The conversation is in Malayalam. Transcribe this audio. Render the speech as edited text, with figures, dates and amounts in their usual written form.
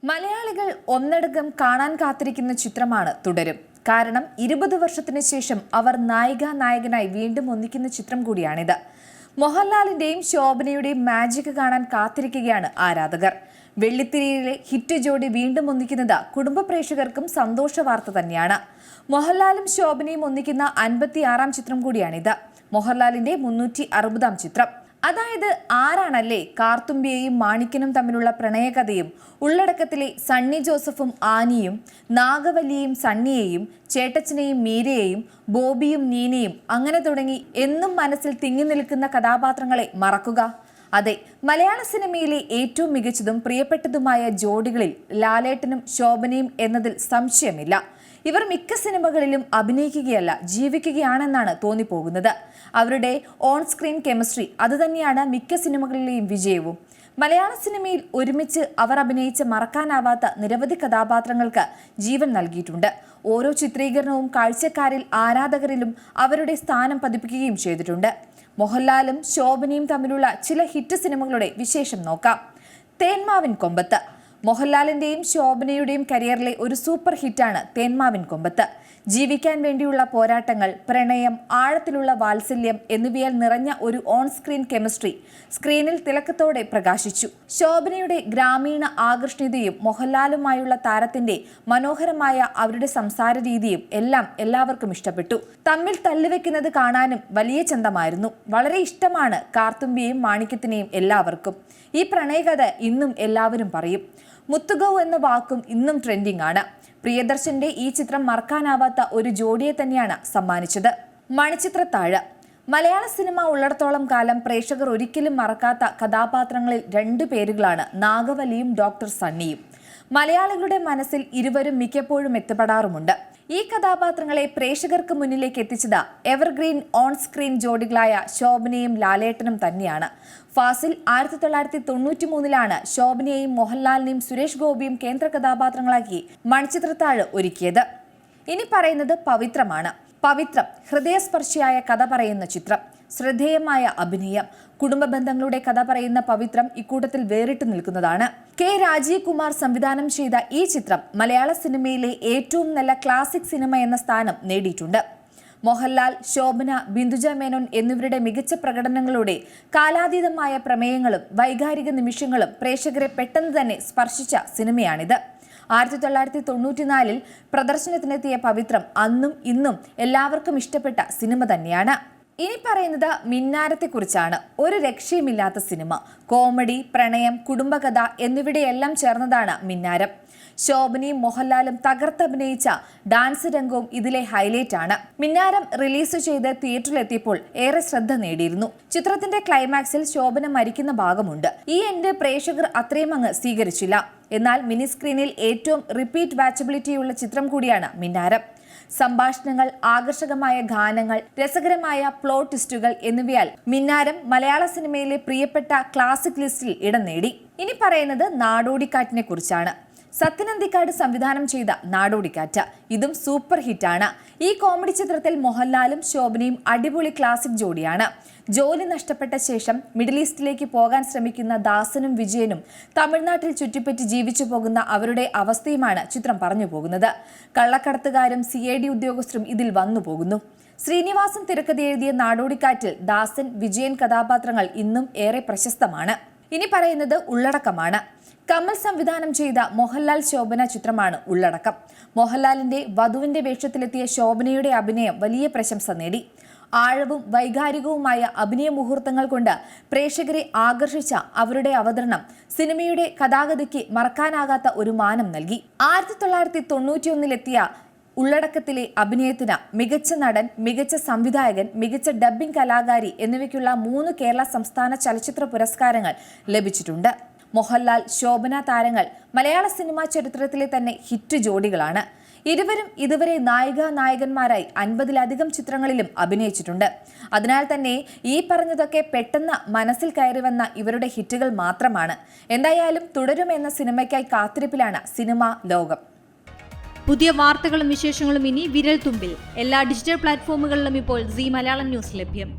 മലയാളികൾ ഒന്നടങ്കം കാണാൻ കാത്തിരിക്കുന്ന ചിത്രമാണ് തുടരും. കാരണം 20 വർഷത്തിന് ശേഷം അവർ നായികനായി വീണ്ടും ഒന്നിക്കുന്ന ചിത്രം കൂടിയാണിത്. മോഹൻലാലിന്റെയും ശോഭനയുടെയും മാജിക് കാണാൻ കാത്തിരിക്കുകയാണ് ആരാധകർ. വെള്ളിത്തിരയിലെ ഹിറ്റ് ജോഡി വീണ്ടും ഒന്നിക്കുന്നത് കുടുംബ പ്രേക്ഷകർക്കും സന്തോഷ വാർത്ത തന്നെയാണ്. മോഹൻലാലും ശോഭനയും ഒന്നിക്കുന്ന 56-ാം ചിത്രം കൂടിയാണിത്. മോഹൻലാലിന്റെ 360-ാം ചിത്രം. അതായത് ആരാണല്ലേ കാർത്തുമ്പിയെയും മാണിക്കനും തമ്മിലുള്ള പ്രണയകഥയും ഉള്ളടക്കത്തിലെ സണ്ണി ജോസഫും ആനിയും, നാഗവല്ലിയും സണ്ണിയെയും, ചേട്ടച്ചനെയും മീരയെയും, ബോബിയും നീനയും അങ്ങനെ തുടങ്ങി എന്നും മനസ്സിൽ തിങ്ങി നിൽക്കുന്ന കഥാപാത്രങ്ങളെ മറക്കുക? അതെ, മലയാള സിനിമയിലെ ഏറ്റവും മികച്ചതും പ്രിയപ്പെട്ടതുമായ ജോഡികളിൽ ലാലേട്ടനും ശോഭനയും എന്നതിൽ സംശയമില്ല. ഇവർ മിക്ക സിനിമകളിലും അഭിനയിക്കുകയല്ല, ജീവിക്കുകയാണെന്നാണ് തോന്നിപ്പോകുന്നത്. അവരുടെ ഓൺ സ്ക്രീൻ കെമിസ്ട്രി അതുതന്നെയാണ് മിക്ക സിനിമകളിലെയും വിജയവും. മലയാള സിനിമയിൽ ഒരുമിച്ച് അവർ അഭിനയിച്ച് മറക്കാനാവാത്ത നിരവധി കഥാപാത്രങ്ങൾക്ക് ജീവൻ നൽകിയിട്ടുണ്ട്. ഓരോ ചിത്രീകരണവും കാഴ്ചക്കാരിൽ, ആരാധകരിലും അവരുടെ സ്ഥാനം പതിപ്പിക്കുകയും ചെയ്തിട്ടുണ്ട്. മോഹൻലാലും ശോഭനയും തമ്മിലുള്ള ചില ഹിറ്റ് സിനിമകളുടെ വിശേഷം നോക്കാം. തേന്മാവിൻ കൊമ്പത്ത്. മോഹൻലാലിന്റെയും ശോഭനയുടെയും കരിയറിലെ ഒരു സൂപ്പർ ഹിറ്റാണ് തേന്മാവിൻ കൊമ്പത്ത്. ജീവിക്കാൻ വേണ്ടിയുള്ള പോരാട്ടങ്ങൾ, പ്രണയം, ആഴത്തിലുള്ള വാത്സല്യം എന്നിവയാൽ നിറഞ്ഞ ഒരു ഓൺ സ്ക്രീൻ കെമിസ്ട്രി സ്ക്രീനിൽ തിളക്കത്തോടെ പ്രകാശിച്ചു. ശോഭനയുടെ ഗ്രാമീണ ആകർഷണീയതയും മോഹൻലാലുമായുള്ള താരത്തിന്റെ മനോഹരമായ അവരുടെ സംസാര രീതിയും എല്ലാം എല്ലാവർക്കും ഇഷ്ടപ്പെട്ടു. തമ്മിൽ തല്ലുവെക്കുന്നത് കാണാനും വലിയ ചന്തമായിരുന്നു. വളരെ ഇഷ്ടമാണ് കാർത്തുമ്പിയെയും മാണിക്യത്തിനെയും എല്ലാവർക്കും. ഈ പ്രണയകഥ ഇന്നും എല്ലാവരും പറയും. മുത്തുഗൗ എന്ന വാക്കും ഇന്നും ട്രെൻഡിംഗ് ആണ്. പ്രിയദർശന്റെ ഈ ചിത്രം മറക്കാനാവാത്ത ഒരു ജോഡിയെ തന്നെയാണ് സമ്മാനിച്ചത്. മണിച്ചിത്രത്താഴ്. മലയാള സിനിമ ഉള്ളിടത്തോളം കാലം പ്രേക്ഷകർ ഒരിക്കലും മറക്കാത്ത കഥാപാത്രങ്ങളിൽ 2 പേരുകളാണ് നാഗവല്ലിയും ഡോക്ടർ സണ്ണിയും. മലയാളികളുടെ മനസ്സിൽ ഇരുവരും മിക്കപ്പോഴും എത്തപ്പെടാറുമുണ്ട്. ഈ കഥാപാത്രങ്ങളെ പ്രേക്ഷകർക്ക് മുന്നിലേക്ക് എത്തിച്ചത് എവർഗ്രീൻ ഓൺ സ്ക്രീൻ ജോഡികളായ ശോഭനയും ലാലേട്ടനും തന്നെയാണ്. ഫാസിൽ 1993-ലാണ് ശോഭനയെയും മോഹൻലാലിനെയും സുരേഷ് ഗോപിയും കേന്ദ്ര കഥാപാത്രങ്ങളാക്കി മണിച്ചിത്രത്താഴ് ഒരുക്കിയത്. ഇനി പറയുന്നത് പവിത്രമാണ്. പവിത്രം ഹൃദയസ്പർശിയായ കഥ പറയുന്ന ചിത്രം. ശ്രദ്ധേയമായ അഭിനയം, കുടുംബ ബന്ധങ്ങളുടെ കഥ പറയുന്ന പവിത്രം ഇക്കൂട്ടത്തിൽ വേറിട്ട് നിൽക്കുന്നതാണ്. കെ രാജീവ് കുമാർ സംവിധാനം ചെയ്ത ഈ ചിത്രം മലയാള സിനിമയിലെ ഏറ്റവും നല്ല ക്ലാസിക് സിനിമ എന്ന സ്ഥാനം നേടിയിട്ടുണ്ട്. മോഹൻലാൽ, ശോഭന, ബിന്ദുജ മേനോൻ എന്നിവരുടെ മികച്ച പ്രകടനങ്ങളോടെ കാലാതീതമായ പ്രമേയങ്ങളും വൈകാരിക നിമിഷങ്ങളും പ്രേക്ഷകരെ പെട്ടെന്ന് തന്നെ സ്പർശിച്ച സിനിമയാണിത്. 1994-ൽ പ്രദർശനത്തിനെത്തിയ പവിത്രം അന്നും ഇന്നും എല്ലാവർക്കും ഇഷ്ടപ്പെട്ട സിനിമ തന്നെയാണ്. ഇനി പറയുന്നത് മിന്നാരത്തെക്കുറിച്ചാണ്. ഒരു രക്ഷയുമില്ലാത്ത സിനിമ. കോമഡി, പ്രണയം, കുടുംബകഥ എന്നിവയുടെയെല്ലാം ചേർന്നതാണ് മിന്നാരം. ശോഭനയും മോഹൻലാലും തകർത്തഭിനയിച്ച ഡാൻസ് രംഗവും ഇതിലെ ഹൈലൈറ്റ് ആണ്. മിന്നാരം റിലീസ് ചെയ്ത് തിയേറ്ററിലെത്തിയപ്പോൾ ഏറെ ശ്രദ്ധ നേടിയിരുന്നു. ചിത്രത്തിന്റെ ക്ലൈമാക്സിൽ ശോഭന മരിക്കുന്ന ഭാഗമുണ്ട്. ഈ എൻഡ് പ്രേക്ഷകർ അത്രയും അങ്ങ് സ്വീകരിച്ചില്ല. എന്നാൽ മിനി സ്ക്രീനിൽ ഏറ്റവും റിപ്പീറ്റ് വാച്ചബിലിറ്റിയുള്ള ചിത്രം കൂടിയാണ് മിന്നാരം. സംഭാഷണങ്ങൾ, ആകർഷകമായ ഗാനങ്ങൾ, രസകരമായ പ്ലോട്ട് ട്വിസ്റ്റുകൾ എന്നിവയാൽ മിന്നാരം മലയാള സിനിമയിലെ പ്രിയപ്പെട്ട ക്ലാസിക് ലിസ്റ്റിൽ ഇടം നേടി. ഇനി പറയുന്നത് നാടോടിക്കാറ്റിനെ കുറിച്ചാണ്. സത്യനന്ദിക്കാട് സംവിധാനം ചെയ്ത നാടോടിക്കാറ്റ്. ഇതും സൂപ്പർ ഹിറ്റാണ്. ഈ കോമഡി ചിത്രത്തിൽ മോഹൻലാലും ശോഭനയും അടിപൊളി ക്ലാസിക് ജോഡിയാണ്. ജോലി നഷ്ടപ്പെട്ട ശേഷം മിഡിൽ ഈസ്റ്റിലേക്ക് പോകാൻ ശ്രമിക്കുന്ന ദാസനും വിജയനും തമിഴ്നാട്ടിൽ ചുറ്റിപ്പറ്റി ജീവിച്ചു പോകുന്ന അവരുടെ അവസ്ഥയുമാണ് ചിത്രം പറഞ്ഞു പോകുന്നത്. കള്ളക്കടത്തുകാരും CID ഉദ്യോഗസ്ഥരും ഇതിൽ വന്നു പോകുന്നു. ശ്രീനിവാസൻ തിരക്കഥ എഴുതിയ നാടോടിക്കാറ്റിൽ ദാസൻ, വിജയൻ കഥാപാത്രങ്ങൾ ഇന്നും ഏറെ പ്രശസ്തമാണ്. ഇനി പറയുന്നത് ഉള്ളടക്കമാണ്. കമൽ സംവിധാനം ചെയ്ത മോഹൻലാൽ ശോഭന ചിത്രമാണ് ഉള്ളടക്കം. മോഹൻലാലിന്റെ വധുവിന്റെ വേഷത്തിലെത്തിയ ശോഭനയുടെ അഭിനയം വലിയ പ്രശംസ നേടി. ആഴവും വൈകാരികവുമായ അഭിനയ മുഹൂർത്തങ്ങൾ കൊണ്ട് പ്രേക്ഷകരെ ആകർഷിച്ച അവരുടെ അവതരണം സിനിമയുടെ കഥാഗതിക്ക് മറക്കാനാകാത്ത ഒരു മാനം നൽകി. 1991-ലെത്തിയ ഉള്ളടക്കത്തിലെ അഭിനയത്തിന് മികച്ച നടൻ, മികച്ച സംവിധായകൻ, മികച്ച ഡബ്ബിംഗ് കലാകാരി എന്നിവയ്ക്കുള്ള 3 കേരള സംസ്ഥാന ചലച്ചിത്ര പുരസ്കാരങ്ങൾ ലഭിച്ചിട്ടുണ്ട്. മോഹൻലാൽ, ശോഭന താരങ്ങൾ മലയാള സിനിമാ ചരിത്രത്തിലെ തന്നെ ഹിറ്റ് ജോഡികളാണ്. ഇരുവരും ഇതുവരെ നായകന്മാരായി 50-ലധികം ചിത്രങ്ങളിലും അഭിനയിച്ചിട്ടുണ്ട്. അതിനാൽ തന്നെ ഈ പറഞ്ഞതൊക്കെ പെട്ടെന്ന് മനസ്സിൽ കയറി വന്ന ഇവരുടെ ഹിറ്റുകൾ മാത്രമാണ്. എന്തായാലും തുടരുമെന്ന സിനിമയ്ക്കായി കാത്തിരിപ്പിലാണ് സിനിമാ ലോകം. പുതിയ വാർത്തകളും വിശേഷങ്ങളും ഇനി വിരൽ തുമ്പിൽ. എല്ലാ ഡിജിറ്റൽ പ്ലാറ്റ്ഫോമുകളിലും ഇപ്പോൾ സീ മലയാളം ന്യൂസ് ലഭ്യം.